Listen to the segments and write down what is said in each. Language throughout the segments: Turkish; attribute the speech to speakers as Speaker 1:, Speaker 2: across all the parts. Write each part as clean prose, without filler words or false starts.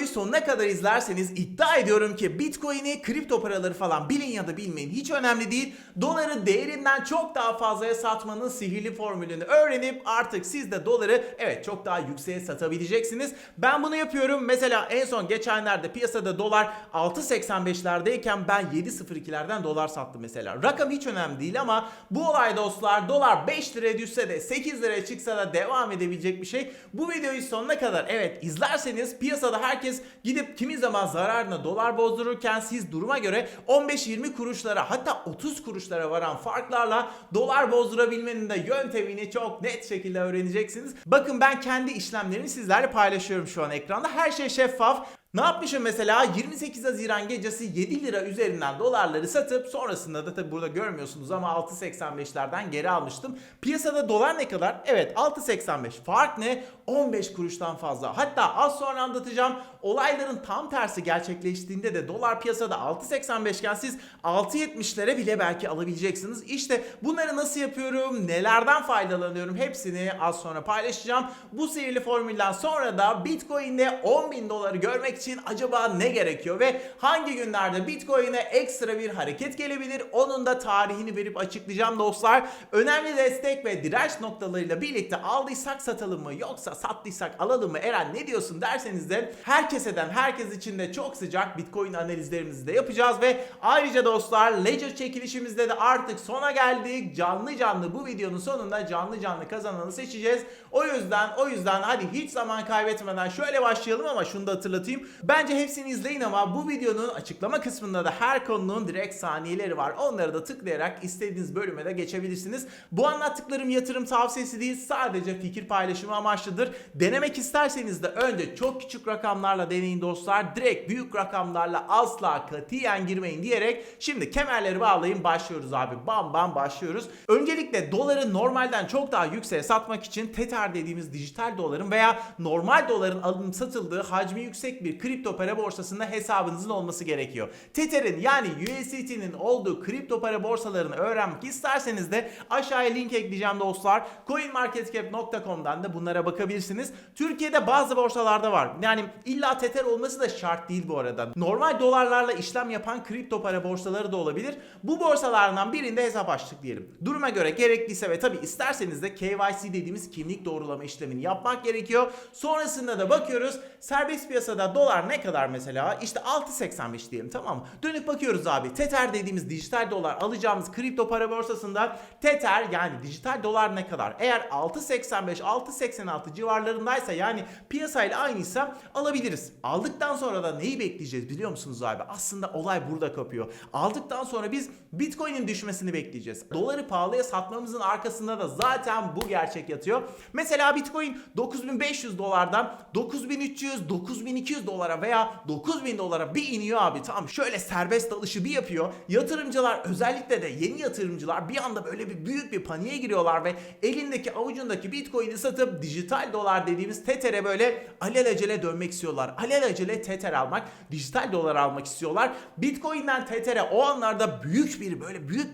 Speaker 1: videoyu sonuna kadar izlerseniz iddia ediyorum ki Bitcoin'i, kripto paraları falan bilin ya da bilmeyin hiç önemli değil. Doları değerinden çok daha fazlaya satmanın sihirli formülünü öğrenip artık siz de doları evet çok daha yükseğe satabileceksiniz. Ben bunu yapıyorum. Mesela en son geçenlerde piyasada dolar 6.85'lerdeyken ben 7.02'lerden dolar sattım mesela. Rakam hiç önemli değil ama bu olay dostlar, dolar 5 liraya düşse de 8 liraya çıksa da devam edebilecek bir şey. Bu videoyu sonuna kadar evet izlerseniz piyasada herkes gidip kimi zaman zararına dolar bozdururken siz duruma göre 15-20 kuruşlara hatta 30 kuruşlara varan farklarla dolar bozdurabilmenin de yöntemini çok net şekilde öğreneceksiniz. Bakın ben kendi işlemlerimi sizlerle paylaşıyorum şu an ekranda. Her şey şeffaf. Ne yapmışım mesela 28 Haziran gecesi 7 lira üzerinden dolarları satıp sonrasında da tabi burada görmüyorsunuz ama 6.85'lerden geri almıştım. Piyasada dolar ne kadar? Evet 6.85. Fark ne? 15 kuruştan fazla. Hatta az sonra anlatacağım. Olayların tam tersi gerçekleştiğinde de dolar piyasada 6.85 iken siz 6.70'lere bile belki alabileceksiniz. İşte bunları nasıl yapıyorum? Nelerden faydalanıyorum? Hepsini az sonra paylaşacağım. Bu sihirli formülden sonra da Bitcoin'de 10.000 doları görmek için acaba ne gerekiyor ve hangi günlerde Bitcoin'e ekstra bir hareket gelebilir? Onun da tarihini verip açıklayacağım dostlar. Önemli destek ve direnç noktalarıyla birlikte aldıysak satalım mı yoksa sattıysak alalım mı? Eren ne diyorsun derseniz de herkeseden herkes için de çok sıcak Bitcoin analizlerimizi de yapacağız ve ayrıca dostlar Ledger çekilişimizde de artık sona geldik. Canlı canlı bu videonun sonunda canlı canlı kazananı seçeceğiz. O yüzden hadi hiç zaman kaybetmeden şöyle başlayalım ama şunu da hatırlatayım. Bence hepsini izleyin ama bu videonun açıklama kısmında da her konunun direkt saniyeleri var. Onları da tıklayarak istediğiniz bölüme de geçebilirsiniz. Bu anlattıklarım yatırım tavsiyesi değil, sadece fikir paylaşımı amaçlıdır. Denemek isterseniz de önce çok küçük rakamlarla deneyin dostlar. Direkt büyük rakamlarla asla katiyen girmeyin diyerek şimdi kemerleri bağlayın, başlıyoruz abi. Bam bam başlıyoruz. Öncelikle doları normalden çok daha yükseğe satmak için Tether dediğimiz dijital doların veya normal doların alınıp satıldığı hacmi yüksek bir kripto para borsasında hesabınızın olması gerekiyor. Tether'in yani USDT'nin olduğu kripto para borsalarını öğrenmek isterseniz de aşağıya link ekleyeceğim dostlar. coinmarketcap.com'dan da bunlara bakabilirsiniz. Türkiye'de bazı borsalarda var. Yani illa Tether olması da şart değil bu arada. Normal dolarlarla işlem yapan kripto para borsaları da olabilir. Bu borsalardan birinde hesap açtık diyelim. Duruma göre gerekliyse ve tabi isterseniz de KYC dediğimiz kimlik doğrulama işlemini yapmak gerekiyor. Sonrasında da bakıyoruz serbest piyasada dolar ne kadar mesela? İşte 6.85 diyelim, tamam mı? Dönüp bakıyoruz abi. Tether dediğimiz dijital dolar alacağımız kripto para borsasında Tether yani dijital dolar ne kadar? Eğer 6.85 6.86 civarlarındaysa yani piyasayla aynıysa alabiliriz. Aldıktan sonra da neyi bekleyeceğiz biliyor musunuz abi? Aslında olay burada kapıyor. Aldıktan sonra biz Bitcoin'in düşmesini bekleyeceğiz. Doları pahalıya satmamızın arkasında da zaten bu gerçek yatıyor. Mesela Bitcoin 9.500 dolardan 9.300, 9.200 dolara veya 9.000 dolara bir iniyor abi, tamam, şöyle serbest dalışı bir yapıyor. Yatırımcılar, özellikle de yeni yatırımcılar bir anda böyle bir büyük bir paniğe giriyorlar ve elindeki avucundaki Bitcoin'i satıp dijital dolar dediğimiz Tether'e böyle alelacele dönmek istiyorlar. Alelacele Tether almak, dijital dolar almak istiyorlar. Bitcoin'den Tether'e o anlarda büyük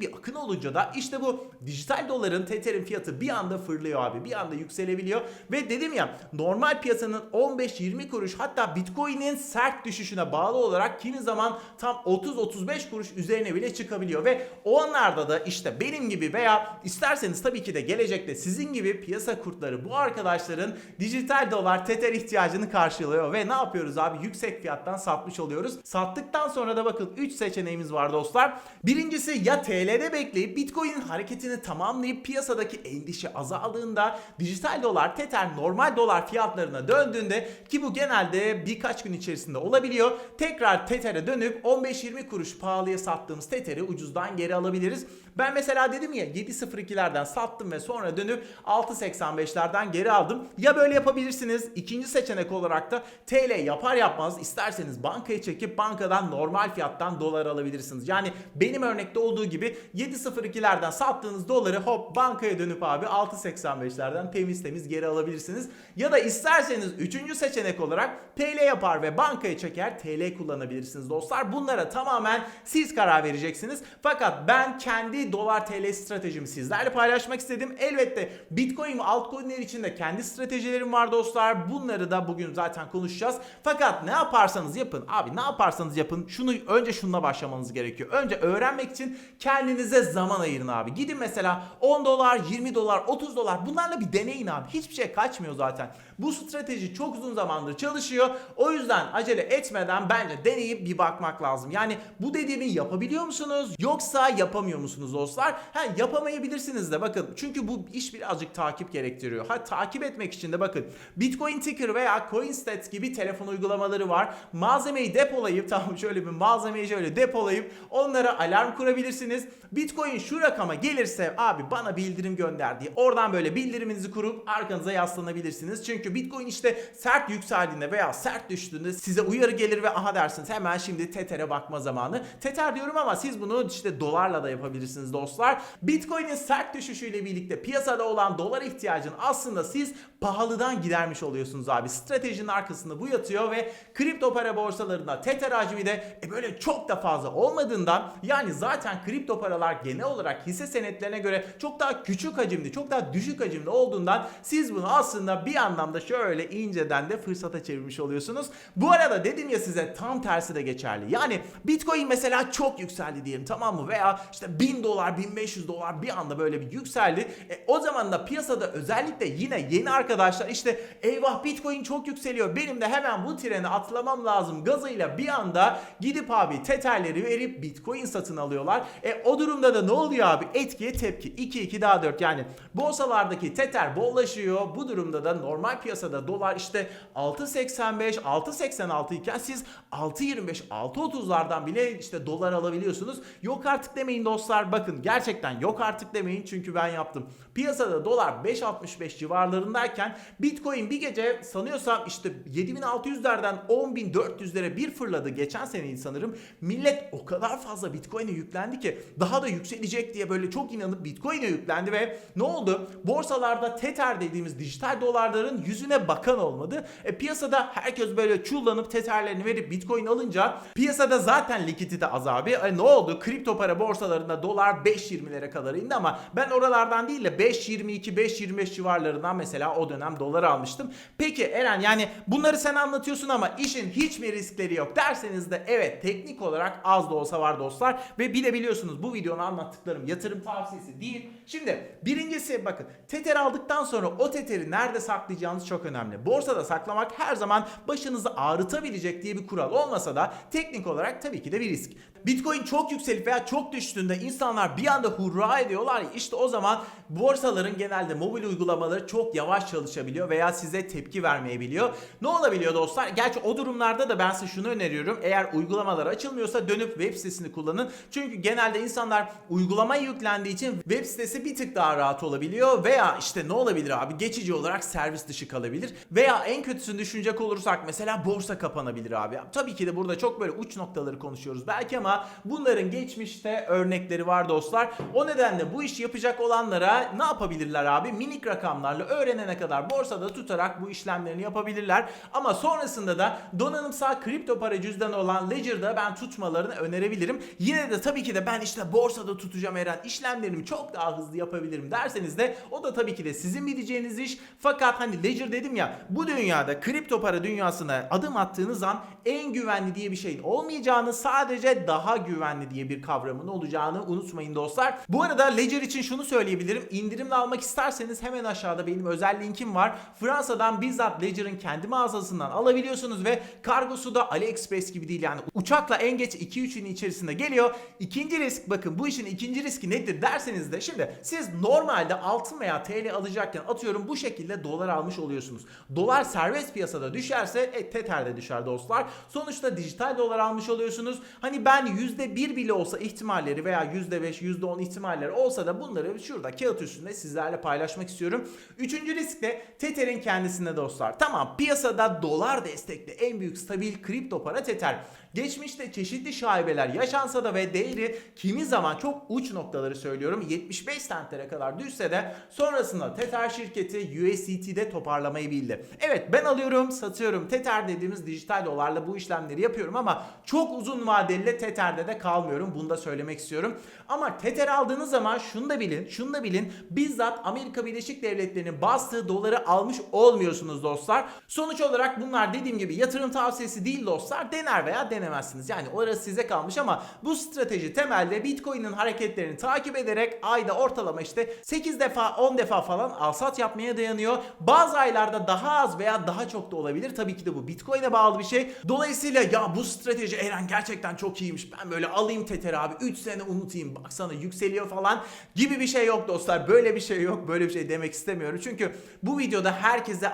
Speaker 1: bir akın olunca da işte bu dijital doların, Tether'in fiyatı bir anda fırlıyor abi. Bir anda yükselebiliyor ve dedim ya normal piyasanın 15-20 kuruş hatta Bitcoin'in sert düşüşüne bağlı olarak kimi zaman tam 30-35 kuruş üzerine bile çıkabiliyor ve o anlarda da işte benim gibi veya isterseniz tabii ki de gelecekte sizin gibi piyasa kurtları bu arkadaşların dijital dolar Tether ihtiyacını karşılıyor ve ne yapıyoruz abi? Yüksek fiyattan satmış oluyoruz. Sattıktan sonra da bakın 3 seçeneğimiz var dostlar. Birincisi ya TL'de bekleyip Bitcoin'in hareketini tamamlayıp piyasadaki endişe azaldığında dijital dolar Tether normal dolar fiyatlarına döndüğünde ki bu genelde birkaç gün içerisinde olabiliyor. Tekrar Tether'e dönüp 15-20 kuruş pahalıya sattığımız Tether'i ucuzdan geri alabiliriz. Ben mesela dedim ya 7.02'lerden sattım ve sonra dönüp 6.85'lerden geri aldım. Ya böyle yapabilirsiniz. İkinci seçenek olarak da TL yapar yapmaz isterseniz bankaya çekip bankadan normal fiyattan dolar alabilirsiniz. Yani benim örnekte olduğu gibi 7.02'lerden sattığınız doları hop bankaya dönüp abi 6.85'lerden temiz geri alabilirsiniz. Ya da isterseniz üçüncü seçenek olarak TL yapar yapar ve bankaya çeker TL kullanabilirsiniz dostlar. Bunlara tamamen siz karar vereceksiniz. Fakat ben kendi dolar TL stratejimi sizlerle paylaşmak istedim. Elbette Bitcoin ve altcoin'ler için de kendi stratejilerim var dostlar. Bunları da bugün zaten konuşacağız. Fakat ne yaparsanız yapın abi, ne yaparsanız yapın önce şununla başlamanız gerekiyor. Önce öğrenmek için kendinize zaman ayırın abi. Gidin mesela 10 dolar, 20 dolar, 30 dolar bunlarla bir deneyin abi. Hiçbir şey kaçmıyor zaten. Bu strateji çok uzun zamandır çalışıyor. O yüzden acele etmeden bence deneyip bir bakmak lazım. Yani bu dediğimi yapabiliyor musunuz yoksa yapamıyor musunuz dostlar? Yapamayabilirsiniz de bakın. Çünkü bu iş birazcık takip gerektiriyor. Takip etmek için de bakın. Bitcoin Ticker veya CoinStats gibi telefon uygulamaları var. Malzemeyi depolayıp şöyle bir malzemeyi şöyle depolayıp onlara alarm kurabilirsiniz. Bitcoin şu rakama gelirse abi bana bildirim gönder diye. Oradan böyle bildiriminizi kurup arkanıza yaslanabilirsiniz. Çünkü Bitcoin işte sert yükseldiğinde veya sert düştüğünde size uyarı gelir ve aha dersiniz hemen şimdi Tether'e bakma zamanı. Tether diyorum ama siz bunu işte dolarla da yapabilirsiniz dostlar. Bitcoin'in sert düşüşüyle birlikte piyasada olan dolar ihtiyacını aslında siz pahalıdan gidermiş oluyorsunuz abi. Stratejinin arkasında bu yatıyor ve kripto para borsalarında Tether hacmi de böyle çok da fazla olmadığından, yani zaten kripto paralar genel olarak hisse senetlerine göre çok daha küçük hacimli, çok daha düşük hacimli olduğundan siz bunu aslında bir anlamda şöyle inceden de fırsata çevirmiş oluyorsunuz. Bu arada dedim ya size, tam tersi de geçerli. Yani Bitcoin mesela çok yükseldi diyelim, tamam mı? Veya işte 1000 dolar, 1500 dolar bir anda böyle bir yükseldi. O zaman da piyasada özellikle yine yeni arkadaşlar işte eyvah Bitcoin çok yükseliyor, benim de hemen bu trene atlamam lazım gazıyla bir anda gidip abi Tether'leri verip Bitcoin satın alıyorlar. O durumda da ne oluyor abi? Etkiye tepki. 2 daha 4, yani borsalardaki Tether bollaşıyor. Bu durumda da normal piyasada dolar işte 6.85, 6.86 iken siz 6.25, 6.30'lardan bile işte dolar alabiliyorsunuz. Yok artık demeyin dostlar. Bakın gerçekten yok artık demeyin, çünkü ben yaptım. Piyasada dolar 5.65 civarlarındayken Bitcoin bir gece sanıyorsam işte 7.600'lerden 10.400'lere bir fırladı. Geçen seneyi sanırım. Millet o kadar fazla Bitcoin'e yüklendi ki daha da yükselecek diye böyle çok inanıp Bitcoin'e yüklendi ve ne oldu? Borsalarda Tether dediğimiz dijital dolarların yüzüne bakan olmadı. Piyasada herkes böyle çullanıp Tether'lerini verip Bitcoin alınca piyasada zaten likidite az abi. Ne oldu? Kripto para borsalarında dolar 5.20'lere kadar indi ama ben oralardan değil de 5.22, 5.25 civarlarından mesela o dönem dolar almıştım. Peki Eren, yani bunları sen anlatıyorsun ama işin hiç mi riskleri yok derseniz de evet, teknik olarak az da olsa var dostlar. Ve bir de biliyorsunuz bu videonun anlattıklarım yatırım tavsiyesi değil. Şimdi birincisi bakın, Tether aldıktan sonra o Tether'i nerede saklayacağınız çok önemli. Borsada saklamak her zaman başınızı ağrıtabilecek diye bir kural olmasa da teknik olarak tabii ki de bir risk. Bitcoin çok yükselip veya çok düştüğünde insanlar bir anda hurra ediyorlar ya, işte o zaman borsaların genelde mobil uygulamaları çok yavaş çalışabiliyor veya size tepki vermeyebiliyor. Ne olabiliyor dostlar? Gerçi o durumlarda da ben size şunu öneriyorum. Eğer uygulamalar açılmıyorsa dönüp web sitesini kullanın. Çünkü genelde insanlar uygulamaya yüklendiği için web sitesi bir tık daha rahat olabiliyor veya işte ne olabilir abi? Geçici olarak servis dışı kalabilir veya en kötüsünü düşünecek olursak mesela borsa kapanabilir abi. Tabii ki de burada çok böyle uç noktaları konuşuyoruz belki ama bunların geçmişte örnekleri var dostlar. O nedenle bu işi yapacak olanlara ne yapabilirler abi? Minik rakamlarla öğrenene kadar borsada tutarak bu işlemlerini yapabilirler. Ama sonrasında da donanımsal kripto para cüzdanı olan Ledger'da ben tutmalarını önerebilirim. Yine de tabii ki de ben işte borsada tutacağım Eren, işlemlerimi çok daha hızlı yapabilirim derseniz de o da tabii ki de sizin bileceğiniz iş. Fakat hani Ledger dedim ya, bu dünyada kripto para dünyasına adım attığınız an en güvenli diye bir şeyin olmayacağını, sadece daha güvenli diye bir kavramın olacağını unutmayın dostlar. Bu arada Ledger için şunu söyleyebilirim. İndirimle almak isterseniz hemen aşağıda benim özel linkim var. Fransa'dan bizzat Ledger'ın kendi mağazasından alabiliyorsunuz ve kargosu da AliExpress gibi değil, yani uçakla en geç 2-3 gün içerisinde geliyor. İkinci risk, bakın bu işin ikinci riski nedir derseniz de, şimdi siz normalde altın veya TL alacakken atıyorum bu şekilde dolar almış oluyorsunuz. Dolar serbest piyasada düşerse Tether de düşer dostlar. Sonuçta dijital dolar almış oluyorsunuz. Hani ben %1 bile olsa ihtimalleri veya %5, %10 ihtimalleri olsa da bunları şurada kağıt üstünde sizlerle paylaşmak istiyorum. Üçüncü risk de Tether'in kendisinde dostlar. Tamam, piyasada dolar destekli en büyük stabil kripto para Tether. Geçmişte çeşitli şaibeler yaşansa da ve değeri kimi zaman çok uç noktaları söylüyorum 75 5 centlere kadar düşse de sonrasında Tether şirketi USDT'de toparlamayı bildi. Evet, ben alıyorum, satıyorum. Tether dediğimiz dijital dolarla bu işlemleri yapıyorum ama çok uzun vadeli Tether'de de kalmıyorum. Bunu da söylemek istiyorum. Ama Tether aldığınız zaman şunu da bilin, şunu da bilin. Bizzat Amerika Birleşik Devletleri'nin bastığı doları almış olmuyorsunuz dostlar. Sonuç olarak bunlar dediğim gibi yatırım tavsiyesi değil dostlar. Dener veya denemezsiniz. Yani orası size kalmış ama bu strateji temelde Bitcoin'in hareketlerini takip ederek ayda ortalama işte 8 defa 10 defa falan alsat yapmaya dayanıyor. Bazı aylarda daha az veya daha çok da olabilir. Tabii ki de bu Bitcoin'e bağlı bir şey. Dolayısıyla ya bu strateji Eren gerçekten çok iyiymiş. Ben böyle alayım Tether abi 3 sene unutayım. Baksana yükseliyor falan gibi bir şey yok dostlar. Böyle bir şey yok. Böyle bir şey demek istemiyorum. Çünkü bu videoda herkese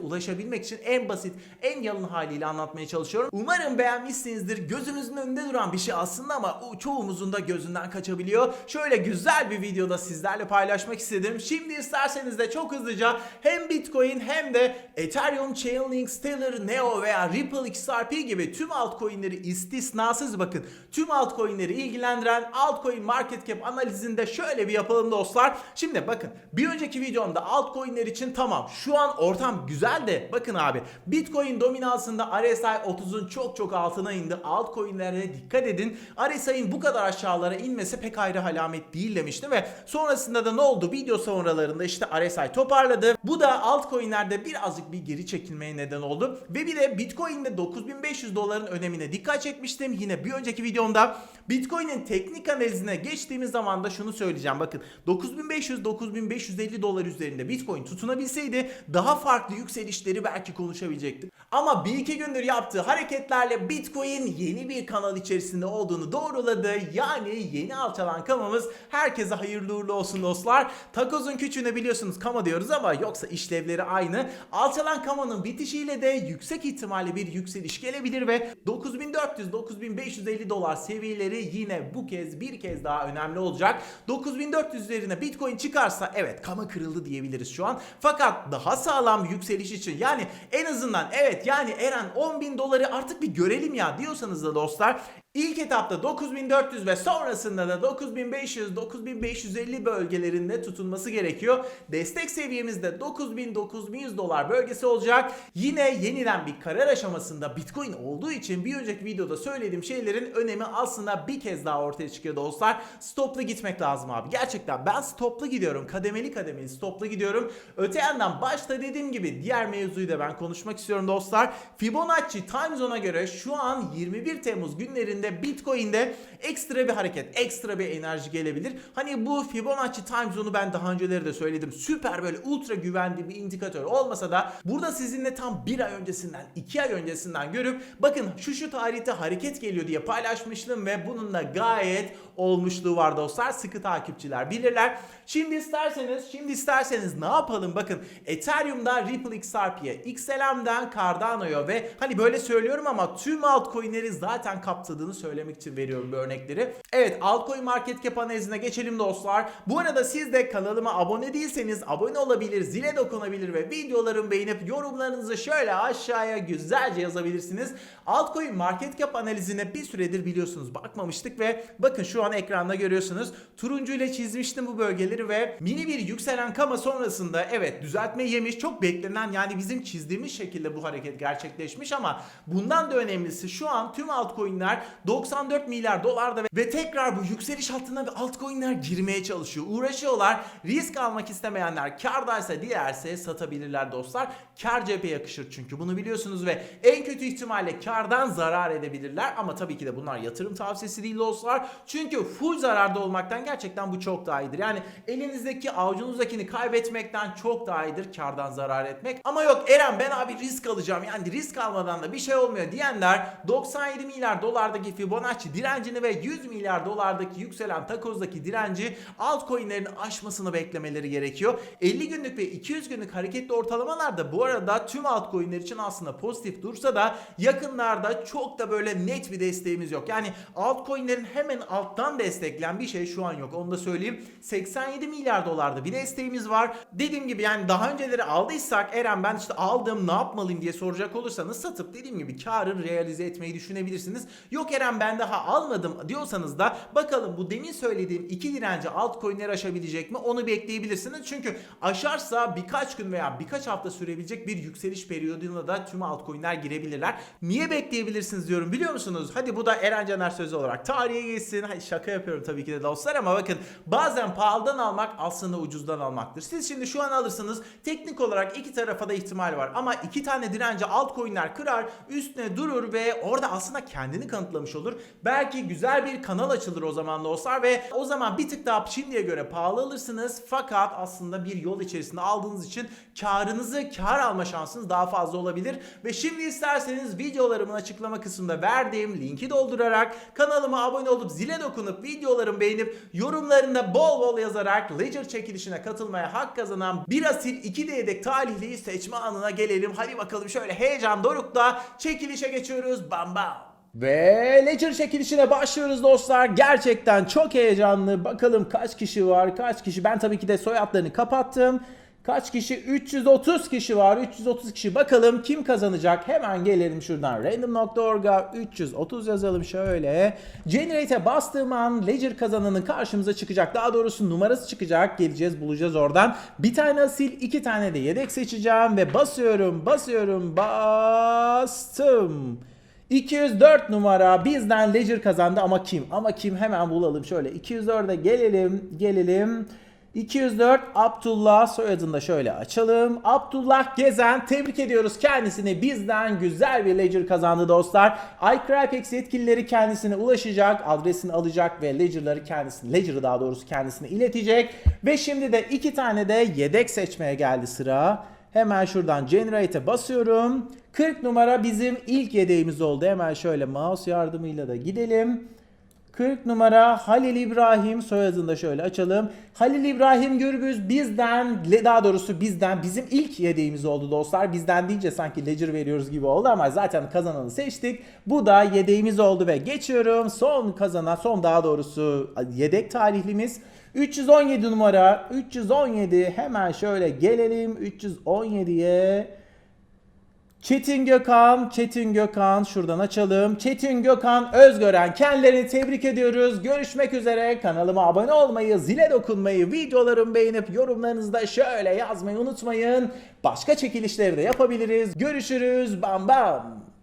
Speaker 1: ulaşabilmek için en basit, en yalın haliyle anlatmaya çalışıyorum. Umarım beğenmişsinizdir. Gözünüzün önünde duran bir şey aslında ama çoğumuzun da gözünden kaçabiliyor. Şöyle güzel bir videoda sizlerle paylaşmak istedim. Şimdi isterseniz de çok hızlıca hem Bitcoin hem de Ethereum, Chainlink, Stellar, Neo veya Ripple XRP gibi tüm altcoin'leri istisnasız bakın tüm altcoin'leri ilgilendiren altcoin market cap analizinde şöyle bir yapalım dostlar. Şimdi bakın bir önceki videomda altcoin'ler için tamam şu an ortam güzel de bakın abi Bitcoin dominansında RSI 30'un çok altına indi. Altcoin'lere dikkat edin. RSI'nin bu kadar aşağılara inmesi pek ayrı alamet değil demiştim ve sonrasında da ne oldu? Video sonralarında işte RSI toparladı. Bu da altcoin'lerde birazcık bir geri çekilmeye neden oldu. Ve bir de Bitcoin'de 9500 doların önemine dikkat çekmiştim. Yine bir önceki videomda Bitcoin'in teknik analizine geçtiğimiz zaman da şunu söyleyeceğim. Bakın 9500-9550 dolar üzerinde Bitcoin tutunabilseydi daha farklı yükselişleri belki konuşabilecektik. Ama bir iki gündür yaptığı hareketlerle Bitcoin yeni bir kanal içerisinde olduğunu doğruladı. Yani yeni alçalan kamamız herkese hayırlı uğurlu olsun dostlar. Takozun küçüğüne biliyorsunuz kama diyoruz ama yoksa işlevleri aynı. Alçalan kamanın bitişiyle de yüksek ihtimalle bir yükseliş gelebilir ve 9400-9550 dolar seviyeleri yine bir kez daha önemli olacak. 9400 üzerine Bitcoin çıkarsa evet kama kırıldı diyebiliriz şu an. Fakat daha sağlam bir yükseliş için yani en azından evet yani Eren 10.000 doları artık bir görelim ya diyorsanız da dostlar İlk etapta 9400 ve sonrasında da 9500-9550 bölgelerinde tutulması gerekiyor. Destek seviyemizde 9000-9100 dolar bölgesi olacak. Yine yeniden bir karar aşamasında Bitcoin olduğu için bir önceki videoda söylediğim şeylerin önemi aslında bir kez daha ortaya çıkıyor dostlar. Stoplu gitmek lazım abi. Gerçekten ben stoplu gidiyorum. Kademeli stoplu gidiyorum. Öte yandan başta dediğim gibi diğer mevzuyu da ben konuşmak istiyorum dostlar. Fibonacci Time Zone'a göre şu an 21 Temmuz günlerinde Bitcoin'de ekstra bir hareket, ekstra bir enerji gelebilir. Hani bu Fibonacci Time Zone'u ben daha önceleri de söyledim. Süper böyle ultra güvenli bir indikatör olmasa da burada sizinle tam 1 ay öncesinden, 2 ay öncesinden görüp bakın şu tarihte hareket geliyor diye paylaşmıştım ve bunun da gayet olmuşluğu var dostlar. Sıkı takipçiler bilirler. Şimdi isterseniz ne yapalım? Bakın Ethereum'da Ripple XRP'ye, XLM'den Cardano'ya ve hani böyle söylüyorum ama tüm altcoin'leri zaten kapsadığını söylemek için veriyorum bu örnekleri. Evet, altcoin market cap analizine geçelim dostlar. Bu arada siz de kanalıma abone değilseniz abone olabilir, zile dokunabilir ve videolarımı beğenip yorumlarınızı şöyle aşağıya güzelce yazabilirsiniz. Altcoin market cap analizine bir süredir biliyorsunuz bakmamıştık ve bakın şu an ekranda görüyorsunuz. Turuncu ile çizmiştim bu bölgeleri ve mini bir yükselen kama sonrasında evet düzeltme yemiş. Çok beklenen yani bizim çizdiğimiz şekilde bu hareket gerçekleşmiş ama bundan da önemlisi şu an tüm altcoin'ler 94 milyar dolarda ve tekrar bu yükseliş hattına ve altcoin'ler girmeye çalışıyor. Uğraşıyorlar. Risk almak istemeyenler kârdaysa dilerse satabilirler dostlar. Kar cephe yakışır çünkü bunu biliyorsunuz ve en kötü ihtimalle kardan zarar edebilirler ama tabii ki de bunlar yatırım tavsiyesi değil dostlar. Çünkü full zararda olmaktan gerçekten bu çok daha iyidir. Yani elinizdeki avucunuzdakini kaybetmekten çok daha iyidir kardan zarar etmek. Ama yok Eren ben abi risk alacağım yani risk almadan da bir şey olmuyor diyenler 97 milyar dolardaki Fibonacci direncini ve 100 milyar dolardaki yükselen takozdaki direnci altcoin'lerin aşmasını beklemeleri gerekiyor. 50 günlük ve 200 günlük hareketli ortalamalarda bu arada tüm altcoin'ler için aslında pozitif dursa da yakınlarda çok da böyle net bir desteğimiz yok. Yani altcoin'lerin hemen alttan destekleyen bir şey şu an yok. Onu da söyleyeyim. 87 milyar dolarda bir desteğimiz var. Dediğim gibi yani daha önceleri aldıysak Eren ben işte aldım ne yapmalıyım diye soracak olursanız satıp dediğim gibi karı realize etmeyi düşünebilirsiniz. Yok Eren ben daha almadım diyorsanız da bakalım bu demin söylediğim iki direnci direnci altcoin'leri aşabilecek mi? Onu bekleyebilirsiniz. Çünkü aşarsa birkaç gün veya birkaç hafta sürebilecek bir yükseliş periyoduna da tüm altcoin'ler girebilirler. Niye bekleyebilirsiniz diyorum biliyor musunuz? Hadi bu da Eren Caner sözü olarak tarihe geçsin. Hayır, şaka yapıyorum tabii ki de dostlar ama bakın bazen pahalıdan almak aslında ucuzdan almaktır. Siz şimdi şu an alırsınız. Teknik olarak iki tarafa da ihtimal var ama iki tane direnci altcoin'ler kırar, üstüne durur ve orada aslında kendini kanıtlamış olur. Belki güzel bir kanal açılır o zaman dostlar ve o zaman bir tık daha şimdiye göre pahalı alırsınız fakat aslında bir yol içerisinde aldığınız için kar alma şansınız daha fazla olabilir ve şimdi isterseniz videolarımın açıklama kısmında verdiğim linki doldurarak kanalıma abone olup zile dokunup videolarımı beğenip yorumlarında bol bol yazarak Ledger çekilişine katılmaya hak kazanan bir asil 2 yedek talihliyi seçme anına gelelim. Hadi bakalım şöyle heyecan dorukla çekilişe geçiyoruz. Bam bam. Ve Ledger çekilişine başlıyoruz dostlar. Gerçekten çok heyecanlı. Bakalım kaç kişi var, kaç kişi. Ben tabii ki de soyadlarını kapattım. Kaç kişi? 330 kişi var. 330 kişi. Bakalım kim kazanacak? Hemen gelelim şuradan. Random.org'a 330 yazalım şöyle. Generate'e bastığım an Ledger kazananın karşımıza çıkacak. Daha doğrusu numarası çıkacak. Geleceğiz, bulacağız oradan. Bir tane asil, iki tane de yedek seçeceğim ve basıyorum, bastım. 204 numara bizden Ledger kazandı ama kim? Ama kim? Hemen bulalım şöyle. 204'e gelelim. 204 Abdullah, soyadını da şöyle açalım. Abdullah Gezen, tebrik ediyoruz kendisini. Bizden güzel bir Ledger kazandı dostlar. iCrypex yetkilileri kendisine ulaşacak, adresini alacak ve Ledger'ı daha doğrusu kendisine iletecek. Ve şimdi de iki tane de yedek seçmeye geldi sıra. Hemen şuradan Generate'e basıyorum. 40 numara bizim ilk yedeğimiz oldu. Hemen şöyle mouse yardımıyla da gidelim. 40 numara Halil İbrahim, soyadını da şöyle açalım. Halil İbrahim Gürbüz bizden bizim ilk yedeğimiz oldu dostlar. Bizden deyince sanki Ledger veriyoruz gibi oldu ama zaten kazananı seçtik. Bu da yedeğimiz oldu ve geçiyorum. Son yedek tarihlimiz 317 numara. 317, hemen şöyle gelelim 317'ye. Çetin Gökhan şuradan açalım. Çetin Gökhan Özgören, kendilerini tebrik ediyoruz. Görüşmek üzere. Kanalıma abone olmayı, zile dokunmayı, videolarımı beğenip yorumlarınızı da şöyle yazmayı unutmayın. Başka çekilişleri de yapabiliriz. Görüşürüz. Bam bam.